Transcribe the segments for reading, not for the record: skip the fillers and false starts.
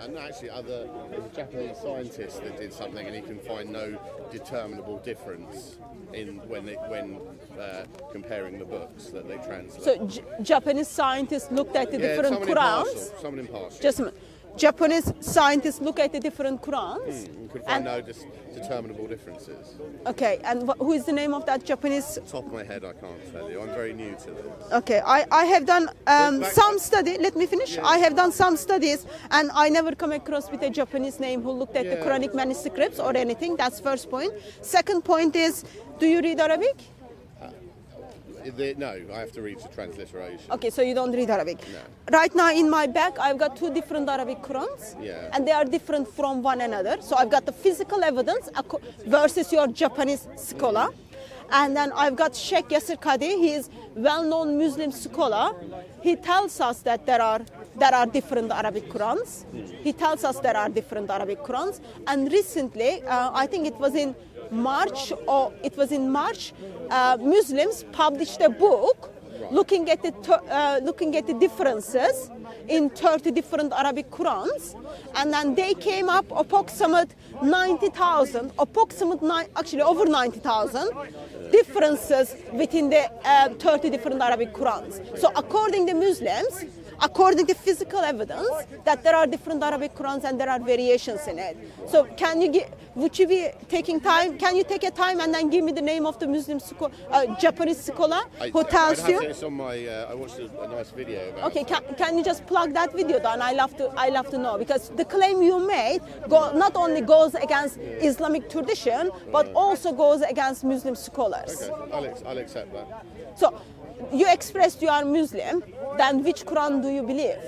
And actually, there's a Japanese scientist that did something, and he can find no determinable difference in when comparing the books that they translate. So Japanese scientists looked at the different Qurans. Someone impartial. Just a minute. Japanese scientists look at the different Qurans. You could find no determinable differences. Okay, and who is the name of that Japanese? Top of my head, I can't tell you. I'm very new to this. Okay, I have done some study. Let me finish. Yeah. I have done some studies, and I never come across with a Japanese name who looked at the Quranic manuscripts or anything. That's first point. Second point is, do you read Arabic? No, I have to read the transliteration. Okay, so you don't read Arabic. No. Right now in my bag, I've got two different Arabic Qurans, and they are different from one another. So I've got the physical evidence versus your Japanese scholar. And then I've got Sheikh Yasir Qadi. He is well-known Muslim scholar. He tells us that there are different Arabic Qurans. He tells us there are different Arabic Qurans. And recently, I think it was in March, Muslims published a book looking at the differences in 30 different Arabic Qurans, and then they came up approximate 90,000, actually over 90,000 differences within the 30 different Arabic Qurans. So according to Muslims, according to physical evidence, that there are different Arabic Qurans and there are variations in it. So would you be taking time? Can you take a time and then give me the name of the Muslim Japanese scholar who tells you? It's on my. I watched a nice video about. Okay, can you just plug that video down? I love to know, because the claim you made not only goes against Islamic tradition but also goes against Muslim scholars. Okay, I'll accept that. So you expressed you are Muslim. Then which Quran do you believe?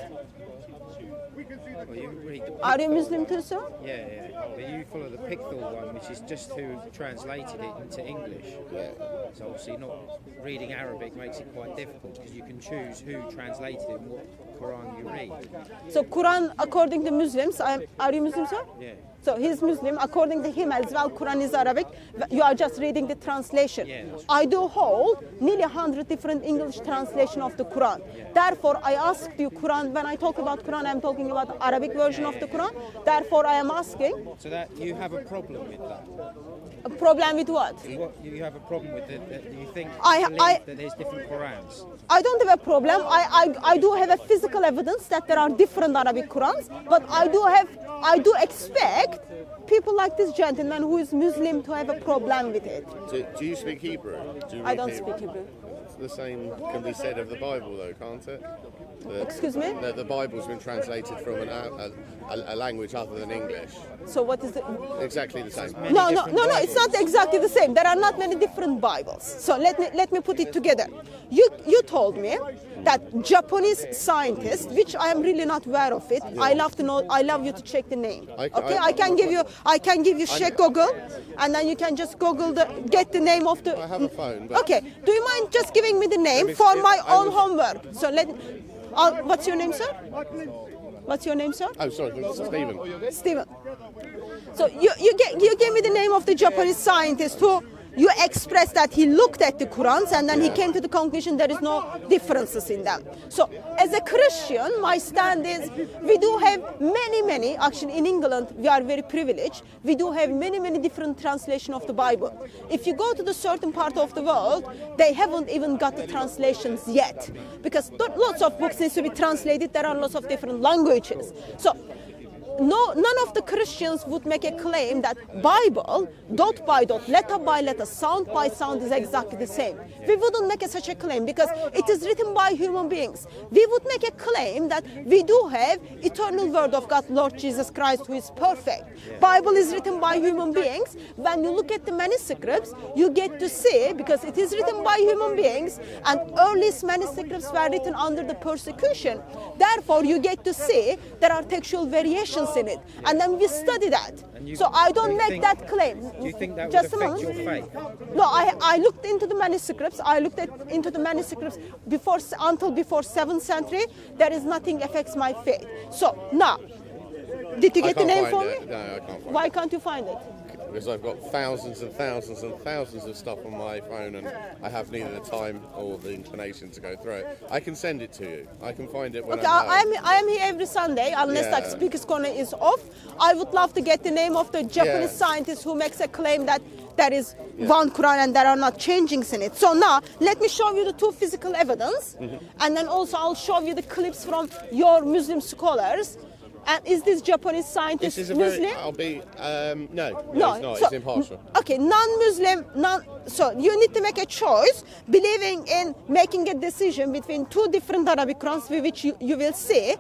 Are you Muslim too, sir? Yeah. But you follow the Pickthall one, which is just who translated it into English. Yeah. So obviously not reading Arabic makes it quite difficult, because you can choose who translated it and what Quran you read. So Quran, according to Muslims, are you Muslim, sir? Yeah. So he's Muslim. According to him as well, Quran is Arabic. You are just reading the translation. Yeah, I do hold nearly 100 different English translation of the Quran. Yeah. Therefore, I asked you Quran. When I talk about Quran, I'm talking about the Arabic version of the Quran. Therefore, I am asking. So that you have a problem with that? A problem with what? You have a problem with it? That you think that there's different Qurans? I don't have a problem. I do have a physical evidence that there are different Arabic Qurans, but I do expect people like this gentleman who is Muslim to have a problem with it. Do you speak Hebrew? I don't speak Hebrew. The same can be said of the Bible, though, can't it? Excuse me? The Bible's been translated from a language other than English. So what is it? Exactly the same. No, it's not exactly the same. There are not many different Bibles. So let me put it together. You told me that Japanese scientists, which I am really not aware of it. Yeah. I love to know. I love you to check the name. I can give you Sheikh Google, and then you can just Google get the name of the. I have a phone. Okay. Do you mind just giving me the name for my own homework? So what's your name, sir? What's your name, sir? Oh, sorry, Stephen. Stephen. So you gave me the name of the Japanese scientist who you expressed that he looked at the Qurans and then he came to the conclusion there is no differences in them. So as a Christian, my stand is we do have many, actually in England we are very privileged. We do have many different translations of the Bible. If you go to the certain part of the world, they haven't even got the translations yet, because lots of books need to be translated. There are lots of different languages. So none of the Christians would make a claim that Bible, dot by dot, letter by letter, sound by sound is exactly the same. We wouldn't make such a claim because it is written by human beings. We would make a claim that we do have eternal word of God, Lord Jesus Christ, who is perfect. Bible is written by human beings. When you look at the manuscripts, you get to see, because it is written by human beings and earliest manuscripts were written under the persecution. Therefore, you get to see there are textual variations in it, and then we study that. So I don't make that claim. Do you think that would affect your faith? No, I looked into the manuscripts. I looked into the manuscripts before 7th century. There is nothing affects my faith. So now, did you get the name for me? No, I can't find it. Why can't you find it? because I've got thousands and thousands and thousands of stuff on my phone, and I have neither the time or the inclination to go through it. I can send it to you. I can find it when Okay, I'm home. I am here every Sunday, unless Yeah. like Speaker's Corner is off. I would love to get the name of the Japanese Yeah. scientist who makes a claim that there is one Quran and there are not changings in it. So now, let me show you the two physical evidence, and then also I'll show you the clips from your Muslim scholars. And is this Japanese scientist This is a Muslim? very. I'll be. No, No, it's not. so- It's impartial. Okay, non-Muslim, so you need to make a choice, believing in making a decision between two different Arabic Qurans, which you will see,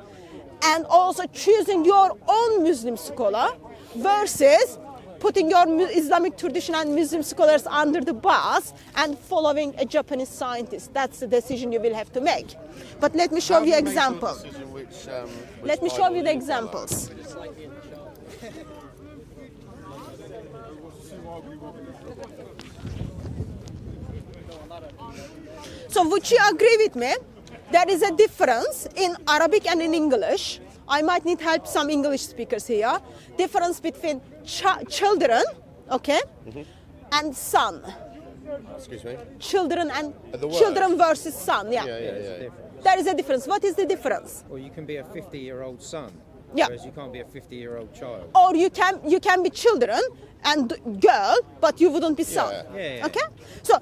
and also choosing your own Muslim scholar versus putting your Islamic tradition and Muslim scholars under the bus and following a Japanese scientist. That's the decision you will have to make. But let me show How do you make your example. decision which Let me Bible show you the you follow? examples. So would you agree with me? There is a difference in Arabic and in English. I might need help some English speakers here. Difference between children, okay, and son. Excuse me. Children and The word. children versus son. Yeah. Yeah. There is a difference. What is the difference? Well, you can be a 50-year-old son, Yeah. whereas you can't be a 50-year-old child. Or you can be children and girl, but you wouldn't be son. Yeah. Okay. So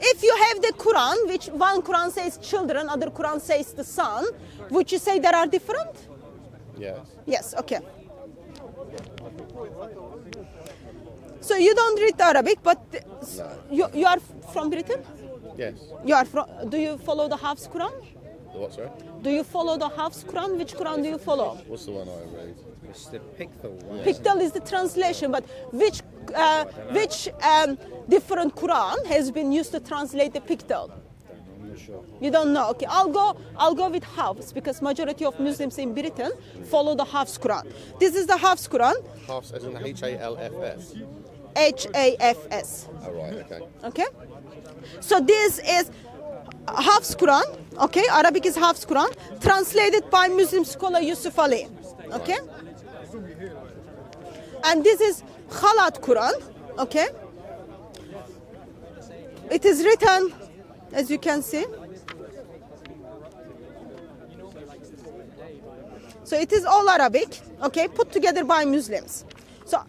if you have the Quran, which one Quran says children, other Quran says the son, would you say there are different? Yes. Yes. Okay. So you don't read Arabic, but you are from Britain. Yes. You are from. Do you follow the Hafs Quran? The what, sorry? Do you follow the Hafs Quran? Which Quran do you follow? What's the one I read? It's the Picthal one. Pictal is the translation, but which different Quran has been used to translate the Pictal? I'm not sure. You don't know. Okay, I'll go with Hafs because majority of Muslims in Britain follow the Hafs Quran. This is the Hafs Quran, Half as in Halfs. Hafs. Oh right. Okay. Okay, so this is Hafs Quran. Okay, Arabic is Hafs Quran, translated by Muslim scholar Yusuf Ali. Okay, and this is Khalat Quran. Okay, it is written, as you can see. So it is all Arabic, okay, put together by Muslims. So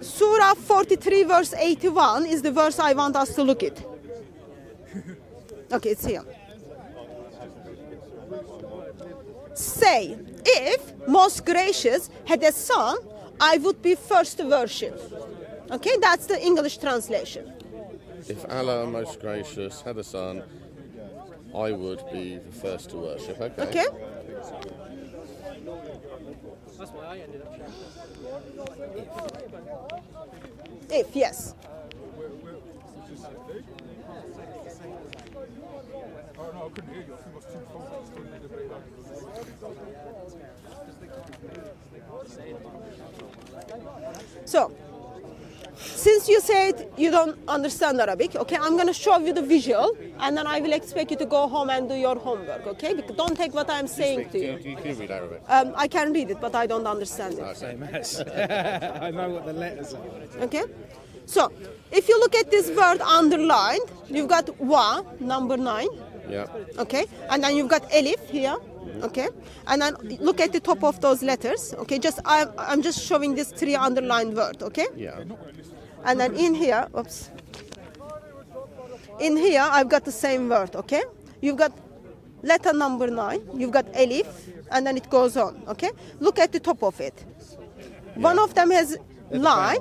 Surah 43 verse 81 is the verse I want us to look at. Okay, it's here. Say, if most gracious had a son, I would be first to worship. Okay, that's the English translation. If Allah most gracious had a son, I would be the first to worship. Okay. Okay. If, yes. So, since you said you don't understand Arabic, okay, I'm going to show you the visual, and then I will expect you to go home and do your homework, okay? Because don't take what I'm saying to you. You can read Arabic. I can read it, but I don't understand it. Same as. I know what the letters are. Okay? So, if you look at this word underlined, you've got wa, number 9, Yeah. okay? And then you've got elif here, okay? And then look at the top of those letters, okay? I'm just showing this 3 underlined word, okay? Yeah. And then in here, oops. In here, I've got the same word, okay? You've got letter number 9, you've got elif, and then it goes on, okay? Look at the top of it. One of them has line,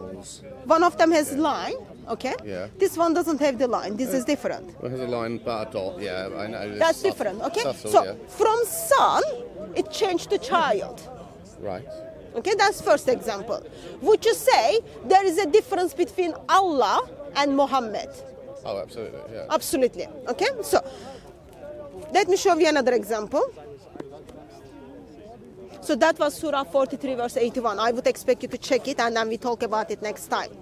one of them has line, okay? Yeah. This one doesn't have the line, this is different. Well, it has a line but a dot. Yeah, I know. It's That's subtle- different, okay? subtle, So, yeah. from son, it changed to child. Right. Okay, that's first example. Would you say there is a difference between Allah and Muhammad? Oh, absolutely. Yeah. Absolutely. Okay, so let me show you another example. So that was Surah 43 verse 81. I would expect you to check it and then we talk about it next time.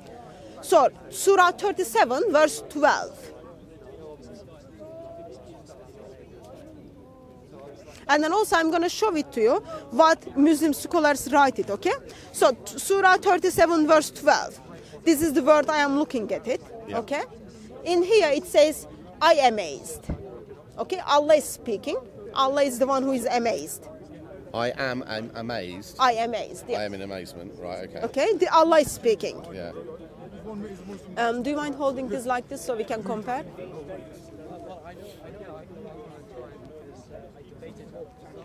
So Surah 37 verse 12. And then also I'm going to show it to you what Muslim scholars write it, okay? So Surah 37 verse 12. This is the word I am looking at it, okay? In here it says, I amazed. Okay, Allah is speaking. Allah is the one who is amazed. I am amazed. I amazed. Yeah. I am in amazement. Right. Okay. Okay, the Allah is speaking. Yeah. Do you mind holding this like this so we can compare?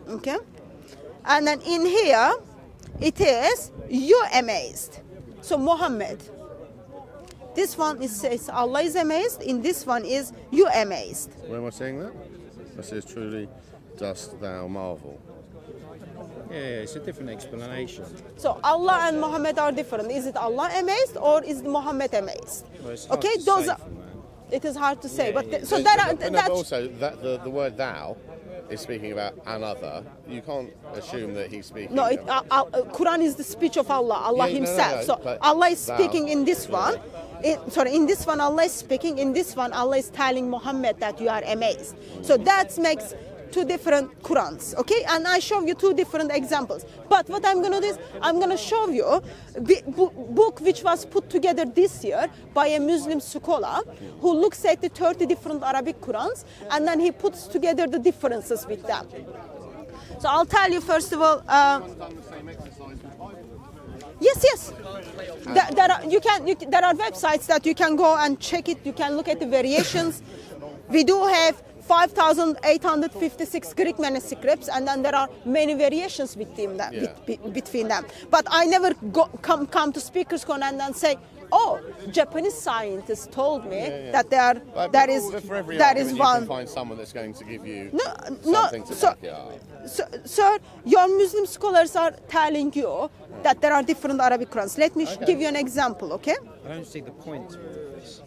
Okay. And then in here, it is you amazed. So Muhammad. This one is says Allah is amazed. In this one is you amazed. Where am I saying that? It says, truly dost thou marvel. Yeah, it's a different explanation. So Allah and Muhammad are different. Is it Allah amazed or is Muhammad amazed? Well, it's hard Okay, to those say are. from that. It is hard to say, Yeah, but yeah. so that are, No, but that's also that the word thou is speaking about another. You can't assume that he's speaking. no. Quran is the speech of Allah, Allah Yeah, no, Himself. no, So but Allah is thou. speaking in this one. In this one Allah is speaking. In this one Allah is telling Muhammad that you are amazed. So that makes two different Qurans, okay? And I show you two different examples. But what I'm going to do is I'm going to show you the book which was put together this year by a Muslim scholar who looks at the 30 different Arabic Qurans and then he puts together the differences with them. So I'll tell you first of all. Yes. There are websites that you can go and check it. You can look at the variations. We do have 5,856 Greek manuscripts, and then there are many variations between them. But I never come to speakers con and then say, oh, Japanese scientists told me that there is one. You can find someone that's going to give you No, something to back it up. Sir, your Muslim scholars are telling you that there are different Arabic Qurans. Let me give you an example, okay? I don't see the point to all of this.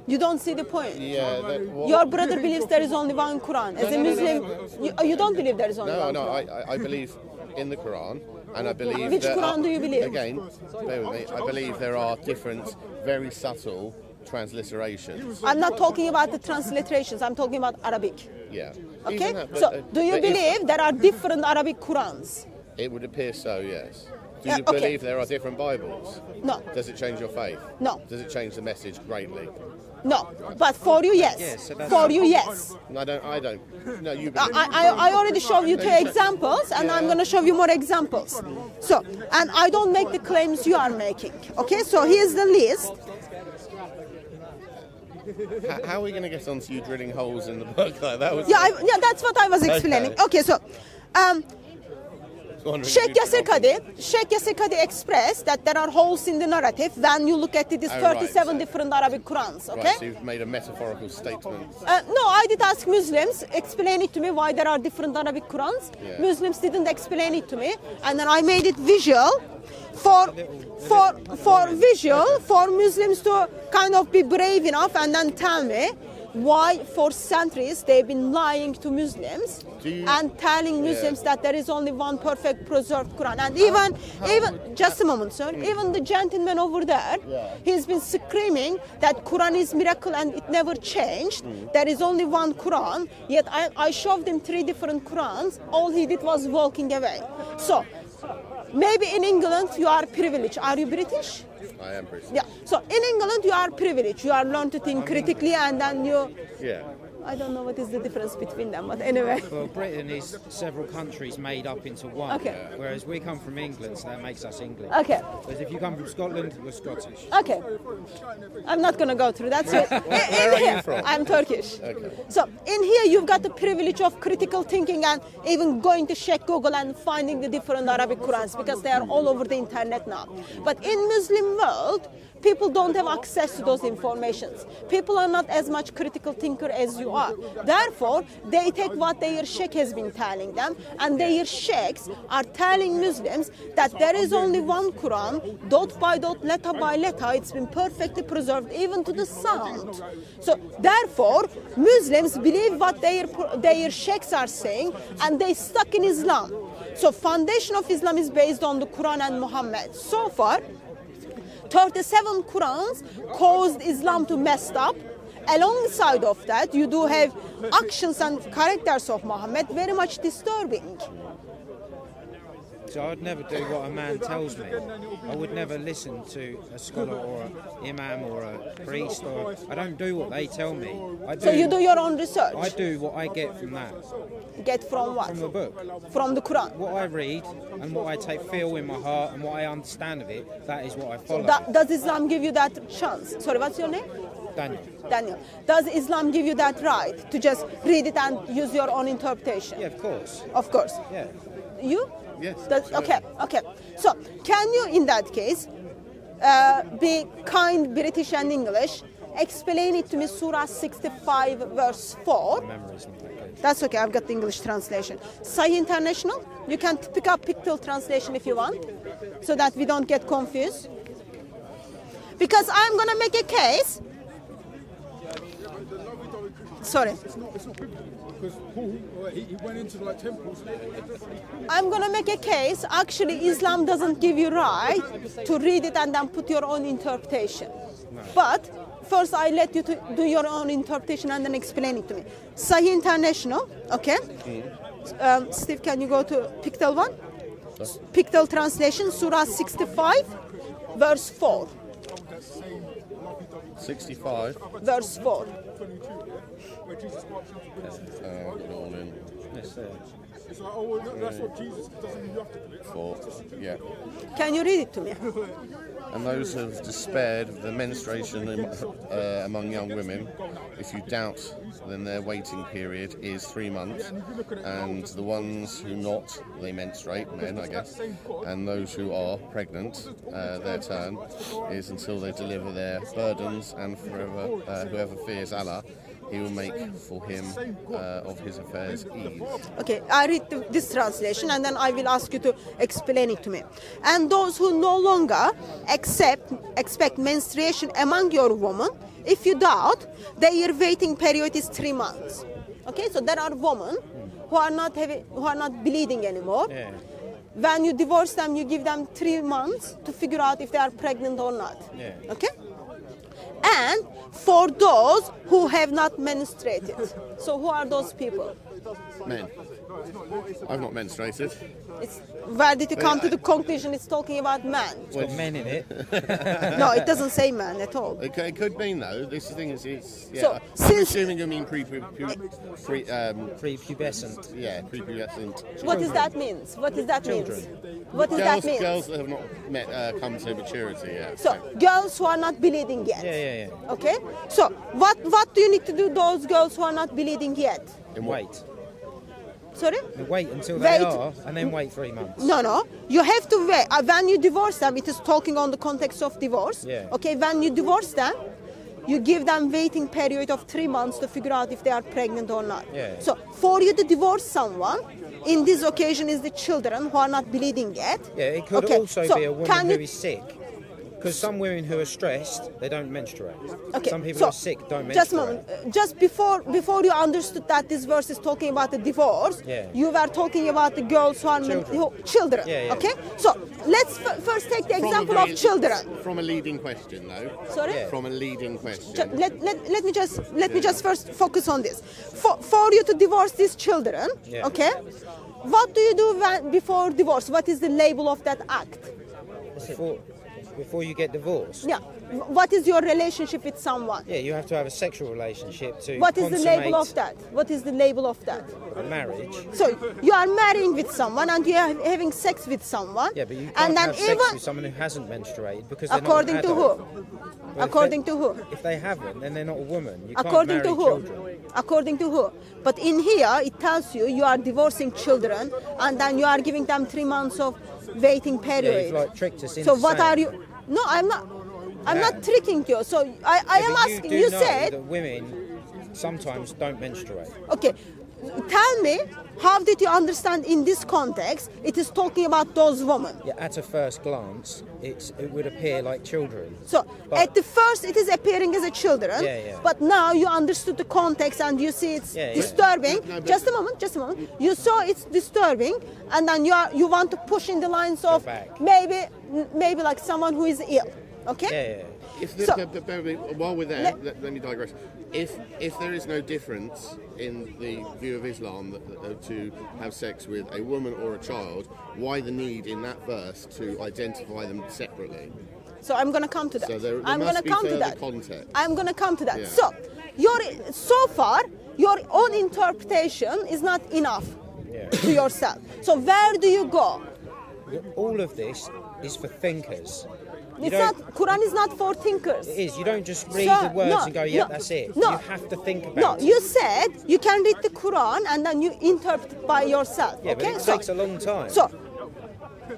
You don't see the point. Yeah. Your brother believes there is only one Quran. As a Muslim, you don't believe there is only one Quran. No. I believe in the Quran, and I believe. Which Quran do you believe? Again, bear with me. I believe there are different, very subtle transliterations. I'm not talking about the transliterations. I'm talking about Arabic. Yeah. Okay. Even that, So, do you believe there are different Arabic Qurans? It would appear so. Yes. Do you Okay. believe there are different Bibles? No. Does it change your faith? No. Does it change the message greatly? No. But for you, yes. Yeah, so that's- For you, yes. I don't. No, you believe. I already showed you two examples, and I'm going to show you more examples. So, and I don't make the claims you are making. Okay, so here's the list. How are we going to get onto you drilling holes in the book like that? Was Yeah, that's what I was explaining. Okay, so Sheikh Yasir Qadi expressed that there are holes in the narrative when you look at these 37 right. different Arabic Qurans, okay? Right, so you've made a metaphorical statement. No, I did ask Muslims, explain it to me why there are different Arabic Qurans. Yeah. Muslims didn't explain it to me, and then I made it visual for Muslims to kind of be brave enough and then tell me why for centuries they've been lying to Muslims and telling Muslims that there is only one perfect preserved Quran. And even just a moment, sir, even the gentleman over there, he's been screaming that Quran is miracle and it never changed. There is only one Quran, yet I showed him 3 different Qurans. All he did was walking away. So maybe in England you are privileged. Are you British? I am British. Yeah. So in England you are privileged. You are learned to think critically, and then you. Yeah. I don't know what is the difference between them, but anyway. Well, Britain is several countries made up into one, Okay. whereas we come from England, so that makes us English. Okay. Whereas if you come from Scotland, you're Scottish. Okay. I'm not gonna go through that. So Where are you from? I'm Turkish. Okay. So in here you've got the privilege of critical thinking and even going to check Google and finding the different Arabic Qurans because they are all over the internet now. But in Muslim world, people don't have access to those informations. People are not as much critical thinker as you are. Therefore, they take what their sheikh has been telling them, and their sheikhs are telling Muslims that there is only one Quran, dot by dot, letter by letter. It's been perfectly preserved, even to the sound. So, therefore, Muslims believe what their sheikhs are saying, and they stuck in Islam. So, foundation of Islam is based on the Quran and Muhammad. So far, 37 Qurans caused Islam to mess up. Alongside of that, you do have actions and characters of Muhammad very much disturbing. So I'd never do what a man tells me. I would never listen to a scholar or an imam or a priest. I don't do what they tell me. So you do your own research? I do what I get from that. Get from what? From the book. From the Quran? What I read and what I feel in my heart and what I understand of it, that is what I follow. Does Islam give you that chance? Sorry, what's your name? Daniel. Daniel. Does Islam give you that right to just read it and use your own interpretation? Yeah, of course. Of course. Yeah. You? Yes. Okay. So, can you, in that case, be kind British and English, explain it to me, Surah 65, verse 4. Memory's not that good. That's okay, I've got the English translation. Sahih International, you can pick up Pictorial translation if you want, so that we don't get confused. Because I'm going to make a case. Sorry. It's not biblical because Paul, he went into like temples. I'm going to make a case. Actually, Islam doesn't give you right to read it and then put your own interpretation. No. But first, I let you to do your own interpretation and then explain it to me. Sahih International, okay? Steve, can you go to Pictorial one? Pictorial translation, Surah 65, verse 4. 65. Verse 4. It's like, oh, that's what Jesus doesn't mean you have to do it. 4. Yeah. Can you read it to me? And those who have despaired of the menstruation among young women, if you doubt, then their waiting period is 3 months. And the ones who not, they menstruate, men, I guess, and those who are pregnant, their turn is until they deliver their burdens, and forever, whoever fears Allah, He will make for him of his affairs ease. Okay, I read this translation and then I will ask you to explain it to me. And those who no longer expect menstruation among your women, if you doubt, their waiting period is 3 months. Okay, so there are women who are not bleeding anymore. Yeah. When you divorce them, you give them 3 months to figure out if they are pregnant or not. Yeah. Okay? And for those who have not menstruated. So who are those people? Men. I've not menstruated. Where did you come to the conclusion it's talking about men? It's got men in it. No, it doesn't say man at all. It could mean though. This thing is, yeah. So, I'm since- assuming you mean Prepubescent. yeah, prepubescent. What does that mean? What does that mean? What does that mean? Girls that have not come to maturity yet. So girls who are not bleeding yet. Yeah. Okay. So what do you need to do those girls who are not bleeding yet? Wait. Sorry? Wait until they Wait. are, and then wait 3 months. No. You have to wait. When you divorce them, it is talking on the context of divorce. Yeah. Okay. When you divorce them, you give them waiting period of 3 months to figure out if they are pregnant or not. Yeah. So for you to divorce someone, in this occasion is the children who are not bleeding yet. Yeah, it could Okay, also so be a woman can who you- is sick. Because some women who are stressed, they don't menstruate. Okay, Some people so who are sick don't just a menstruate. moment. Just before you understood that this verse is talking about the divorce, Yeah. you were talking about the girls who are children. Yeah. Okay, so let's first take the example of children. From a leading question, though. Sorry. Yeah. From a leading question. Let me just first focus on this. For you to divorce these children, Yeah. okay, what do you do before divorce? What is the label of that act? Before you get divorced. Yeah. What is your relationship with someone? Yeah, you have to have a sexual relationship to What is the label of consummate that? What is the label of that? a marriage. So you are marrying with someone and you are having sex with someone. Yeah, but you and can't then have sex even with someone who hasn't menstruated because they're according not to an who? adult. Well, According to who? If they haven't, then they're not a woman. You According can't to marry who? children. According to who? But in here it tells you are divorcing children and then you are giving them 3 months of waiting Yeah, period. you've like tricked us into So what saying- are you? No, I'm not. I'm not tricking you. So I am But asking. You You know said that women sometimes don't menstruate. okay. Tell me, how did you understand in this context it is talking about those women? Yeah, at a first glance, it would appear like children. So But- at the first it is appearing as a children, Yeah. but now you understood the context and you see it's Yeah. disturbing. Just a moment. You saw it's disturbing, and then you want to push in the lines of back. maybe like someone who is ill. Okay. Yeah. If the, So- but bear with me, while we're there, let me digress. If there is no difference in the view of Islam to have sex with a woman or a child, why the need in that verse to identify them separately? So I'm going to come to that. So there I'm must going to be come to further that. context. I'm going to come to that. Yeah. So far, your own interpretation is not enough to yourself. So where do you go? All of this is for thinkers. It's not. Quran is not for thinkers. It is. You don't just read Sir, the words no, and go, yeah, no, that's it. no. You have to think No, about it. you said you can read the Quran and then you interpret by yourself. Yeah, okay? but it takes a long time. So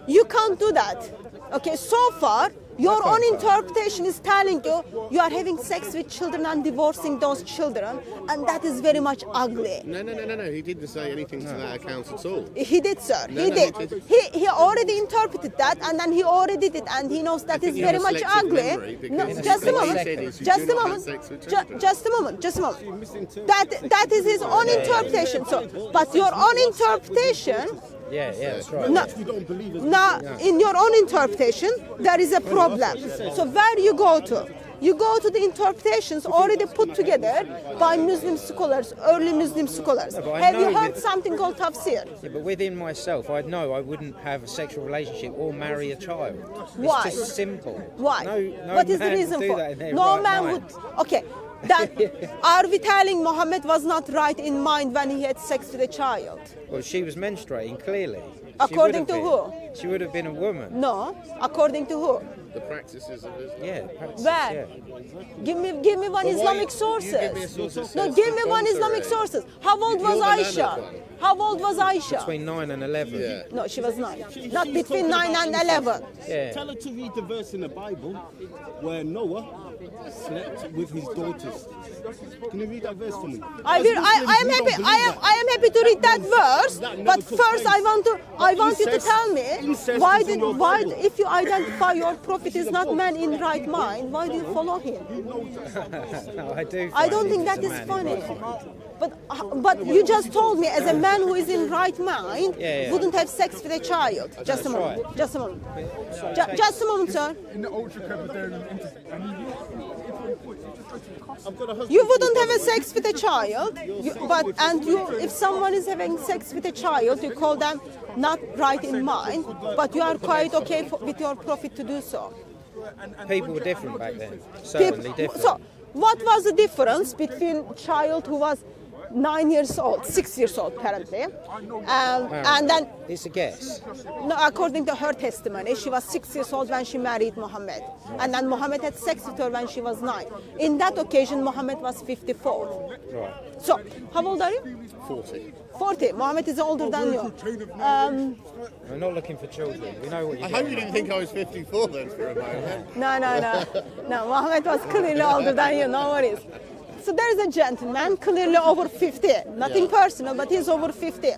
you can't do that. Okay, so far your own interpretation is telling you are having sex with children and divorcing those children, and that is very much ugly. No. He didn't say anything to that account at all. He did, sir. No, He no, did. he did. He already interpreted that, and then he already did it, and he knows that think is you have very a much selective ugly. memory, No, because just a what he moment. said is you Just do a not have moment. sex with children. Just a moment. Just a moment. That is his own interpretation. So, but your own interpretation. Yeah, that's right. No, You don't believe it. now, in your own interpretation, there is a problem. So where you go to? You go to the interpretations already put together by Muslim scholars, early Muslim scholars. but I Have you know heard that- something called tafsir? Yeah, but within myself, I know I wouldn't have a sexual relationship or marry a child. Why? It's just simple. Why? No What is the man would reason do for? that in their No right man mind. would. Okay. Then are we telling Muhammad was not right in mind when he had sex with a child? Well, she was menstruating, clearly. According She would to have who? been. She would have been a woman. No. According to who? The practices of Islam. Yeah, practice, Where? yeah. Give me one But why- Islamic you sources. give me a source that No, says give me the one Islamic contrary. sources. How old You're was the learned Aisha? one. How old was Aisha? Between 9 and 11. Yeah. No, she was 9. Not She's between talking 9 about and incest. 11. Yeah. Tell her to read the verse in the Bible where Noah slept with his daughters. Can you read that verse for me? I As will. Muslims, I am we don't happy. believe that. I am happy to read that verse. That never But took first, place. I want you to incest- tell me incest why is in your why Bible. if you identify your prophet is not man in right mind, why do you follow him? No, I do. I don't find think him that as a is man in funny. right mind. But you just told me as a man who is in right mind Yeah. wouldn't have sex with a child. Just a moment. right. Just a moment. Just a moment, sir. In the ultra Presbyterian I've got a husband. You wouldn't have a sex with a child, if someone is having sex with a child, you call them not right in mind, but you are quite okay with your prophet to do so. People were different back then. Certainly different. So, what was the difference between child who was 9 years old, 6 years old apparently, and then It's a guess. no, according to her testimony, she was 6 years old when she married Muhammad, and then Muhammad had sex with her when she was 9. In that occasion, Muhammad was 54. Right. So, how old are you? 40. 40. Muhammad is older than you. We're not looking for children. We know what I you're hope you getting didn't think I was 54 then for a moment. No, Muhammad was clearly older than you, no worries. So there is a gentleman clearly over 50. Nothing personal, but he's over 50.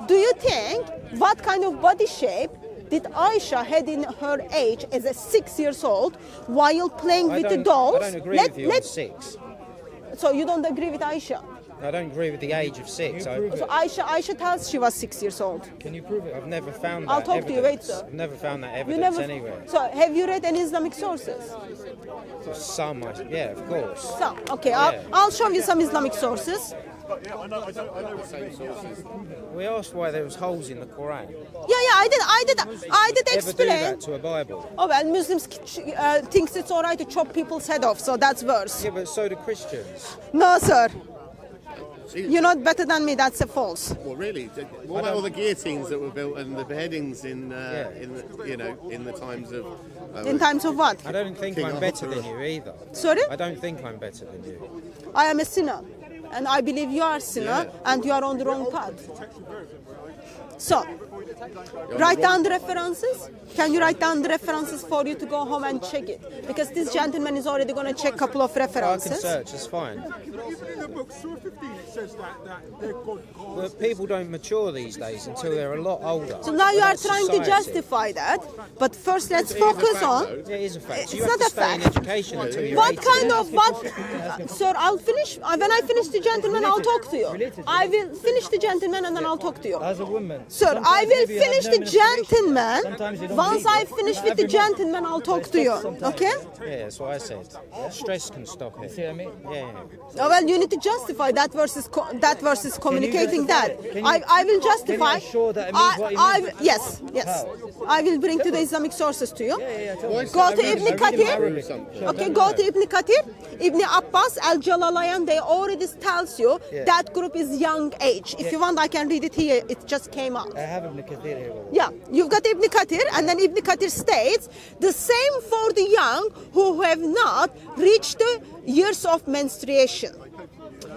Do you think what kind of body shape did Aisha had in her age as a 6 years old while playing with the dolls? I don't agree with you on 6. So you don't agree with Aisha? I don't agree with the age of 6. So Aisha tells she was 6 years old. Can you prove it? I've never found that I'll talk to you, wait, evidence. sir. I've never found that You evidence never. anywhere. So have you read any Islamic sources? Some, yeah, of course. So okay, Yeah. I'll show you some Islamic sources. We asked why there was holes in the Quran. Yeah, I did Ever do explain. that to a Bible? Oh well, Muslims thinks it's all right to chop people's head off, so that's worse. Yeah, but so do Christians. No, sir, See, you're not better than me. That's a false. Well, really, what about all the guillotines that were built and the beheadings in the times of? In times of what? I don't think King I'm better Arthur. than you either. Sorry, I don't think I'm better than you. I am a sinner, and I believe you are a sinner, and you are on the wrong path. So, write down the references. Can you write down the references for you to go home and check it? Because this gentleman is already going to check a couple of I can references. search, it's fine. Even in the book, Surah 15, it says that they're God. But people don't mature these days until they're a lot older. So now you are That's trying to society. justify that, but first let's It is a focus fact, on. though. Yeah, it is a fact. It's You have not to a stay in fact. education until you're What 18. kind of sir? I'll finish when I finish the gentleman. I'll talk to you. I will finish the gentleman and then I'll talk to you. women. Sir, I Sometimes will maybe you have finish no the menstruation. gentleman. Sometimes you don't Once bleed. I finish Not with the every month. gentleman, I'll talk It to you. stops sometimes. Okay? Yeah, that's what I said. Stress can stop it. See what I mean? Yeah. Oh, well, you need to justify that versus communicating that. justify it? Can you- I will justify. Can you assure that it means what you meant? Yes. How? I will bring to the Islamic sources to you. Tell me. Go to Ibn Kathir. Something. Okay, go to Ibn Kathir. Ibn Abbas, Al Jalalayan, they already tells you that group is young age. If you want, I can read it here. It just came out. I have Ibn Kathir here. Yeah, you've got Ibn Kathir, and then Ibn Kathir states the same for the young who have not reached the years of menstruation.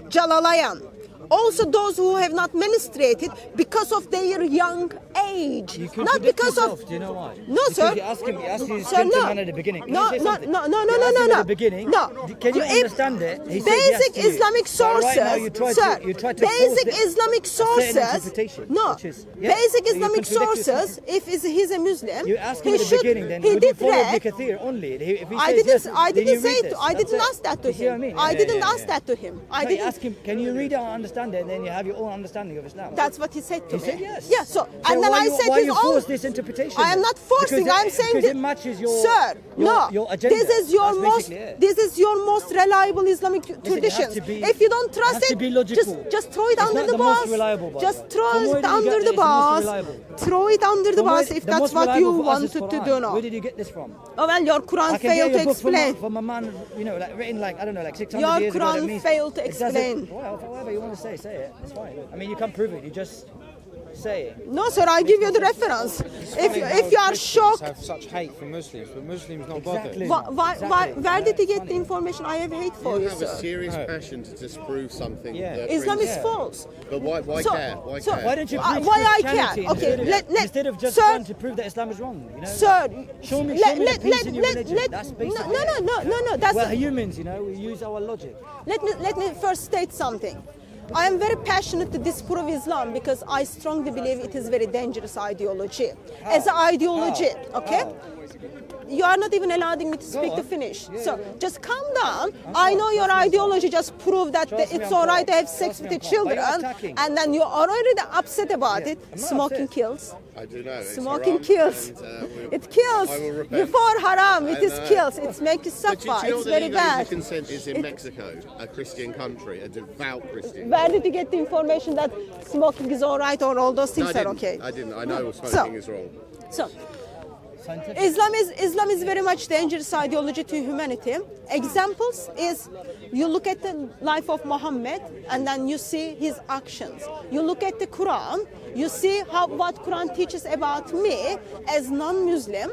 Jalalayan. Also those who have not menstruated because of their young age. You Not contradict because yourself. of... Do you know why? No, Because sir. You asked you Sir, no. gentleman at the beginning. Can No, I say no, something? no, no, You no, asked no, him no. at the beginning. No. Can you If understand it? He said basic yes to you. Islamic But sources, right now you tried sir, to force basic it- Islamic a certain sources, interpretation, no, which is- yeah, basic so you Islamic contradict yourself. sources, if he's a Muslim, You asked him he at the should, beginning, then he would you did follow Ibn read. Kathir only? If he I says didn't, yes, I then didn't you say read it. this. I That's didn't it. ask that to You see what I him. mean? I Yeah, didn't yeah, ask yeah. that to him. I No, you didn't. ask him, can you read it and understand it, and then you have your own understanding of Islam. That's what he said to He me. said yes. Yeah. So and then why I you, said why his you own. force this interpretation? I am then? not forcing. Because I'm saying because that, it matches your sir. No, your agenda. this is your That's most. basically it. This is your most reliable Islamic it has traditions. to be- If you don't it trust has to it, be logical. just throw it It's under not the the bus. most reliable, by the Just way. throw From where it did you under get the that it's the most bus. reliable? Throw it under the From where- bus if the that's most what you reliable for us is wanted to Quran. do now. Where did you get this from? Oh well, your Quran I can get failed you to a book explain. from a man, you know, like written like I don't know, like 600 Your years ago. Quran that means failed to it doesn't- explain. Well, whatever you want to say it. It's fine. I mean, you can't prove it. You just say it. No, sir, I give you the reference. If you are shocked, Have such hate for Muslims, but Muslims not bothered. Exactly. where did he get the information? I have hate for You you, have a sir. serious passion to disprove something. Yeah. that Islam brings- is false. But why So- care? Why so- care? Why don't you preach why I Christianity can? Okay, instead of just sir, trying to prove that Islam is wrong? You know? Sir, Show me the peace in your religion. That's no, basically no. That's We're humans, you know. We use our logic. let me first state something. I am very passionate to disprove Islam because I strongly believe it is very dangerous ideology. As an ideology, okay? You are not even allowing me to speak to finish. So just calm down. I know your ideology just proved that Trust me, it's I'm all right to calm. have sex Trust with me, the I'm calm. But you're children, attacking. and then you are already upset about it. I'm not Smoking upset. kills. I do know. It's Smoking haram, kills. and, It kills. I will repent. Before haram, it I is know. kills. It makes you But suffer. do you know It's that very legalism bad. of consent is in Mexico, a Christian country, a devout Christian. Where did you get the information that smoking is all right or all those No, things I are didn't. okay? I didn't. I know smoking is wrong. So, Scientific. Islam is very much dangerous ideology to humanity. Examples is you look at the life of Muhammad and then you see his actions. You look at the Quran, you see what Quran teaches about me as non-Muslim.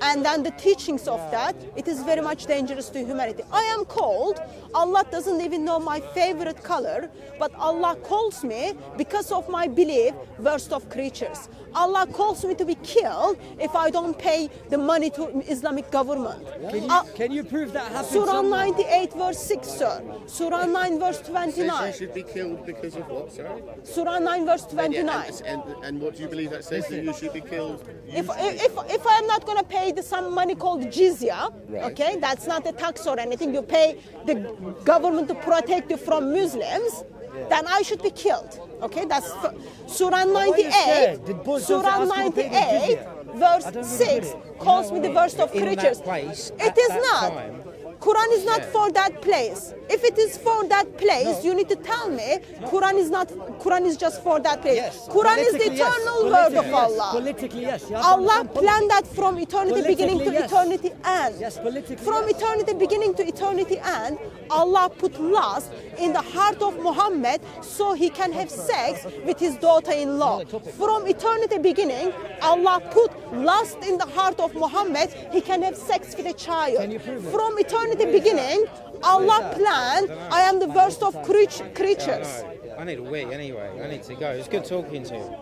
And then the teachings of that, it is very much dangerous to humanity. I am called, Allah doesn't even know my favorite color, but Allah calls me because of my belief, worst of creatures. Allah calls me to be killed if I don't pay the money to Islamic government. Can you prove that happened? Surah somewhere? 98 verse 6, sir. Surah 9 verse Says you 29. should be killed because of what, sorry? Surah 9 verse 29. And what do you believe that says that you should be killed? If I'm not going to pay some money called jizya, Right. okay, that's not a tax or anything. You pay the government to protect you from Muslims. Then I should be killed. Okay, that's Surah why are you 98. scared? Did Bush Surah also ask you to pay the 98, jizya? I verse don't really 6 get it. calls You me know the what I worst of In that creatures. place, It at is that not. time. Quran is not for that place. If it is for that place, you need to tell me Quran is not. Quran is just for that place. Yes. Quran is the Politically, yes. eternal word of Politically, yes. Allah. Politically, yes. You have to Allah understand planned that from eternity beginning to Politically, yes. eternity end. Yes, politically, From yes. eternity beginning to eternity end, Allah put lust in the heart of Muhammad so he can have sex with his daughter-in-law. From eternity beginning, Allah put lust in the heart of Muhammad, he can have sex with a child. Can you prove it? From eternity beginning, Allah planned, I am the worst of creatures. I need a wee anyway. I need to go. It's good talking to you.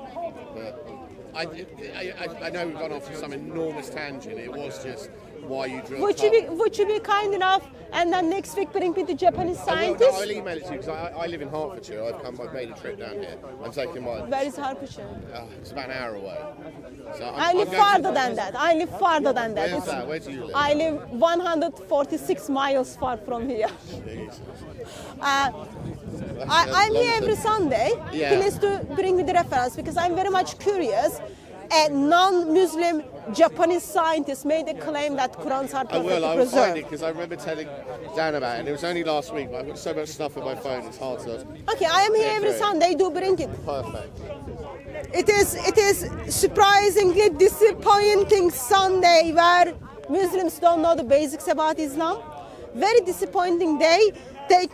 I know we've gone off on some enormous tangent. It was just why you drew Would you be kind enough and then next week bring me to Japanese I'll scientists? email it to you because I live in Hertfordshire. I've made a trip down here. I'm taking my. Where is Hertfordshire? It's about an hour away. So I live farther than that. I live farther than that. Where's that? Where do you live? I live 146 miles far from here. I'm here every Sunday. Yeah. Please to bring me the reference because I'm very much curious. A non-Muslim Japanese scientist made a claim that Qurans are I perfectly will find preserved. it because I remember telling Dan about it, and it was only last week, but I've got so much stuff on my phone, it's hard to... Okay, I am here every great. Sunday. Do bring it. Perfect. It is surprisingly disappointing Sunday where Muslims don't know the basics about Islam. Very disappointing day. They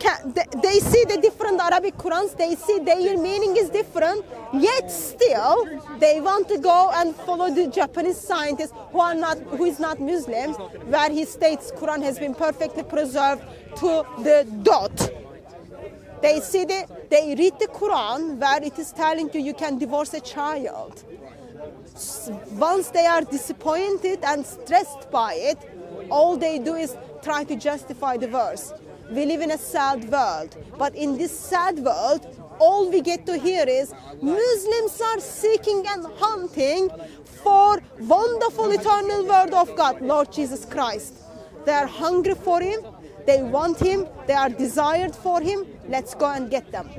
see the different Arabic Qurans, they see their meaning is different, yet still they want to go and follow the Japanese scientist who is not Muslim, where he states Quran has been perfectly preserved to the dot. They read the Quran where it is telling you can divorce a child. Once they are disappointed and stressed by it, all they do is try to justify the verse. We live in a sad world, but in this sad world, all we get to hear is Muslims are seeking and hunting for wonderful eternal word of God, Lord Jesus Christ. They are hungry for Him, they want Him, they are desired for Him. Let's go and get them.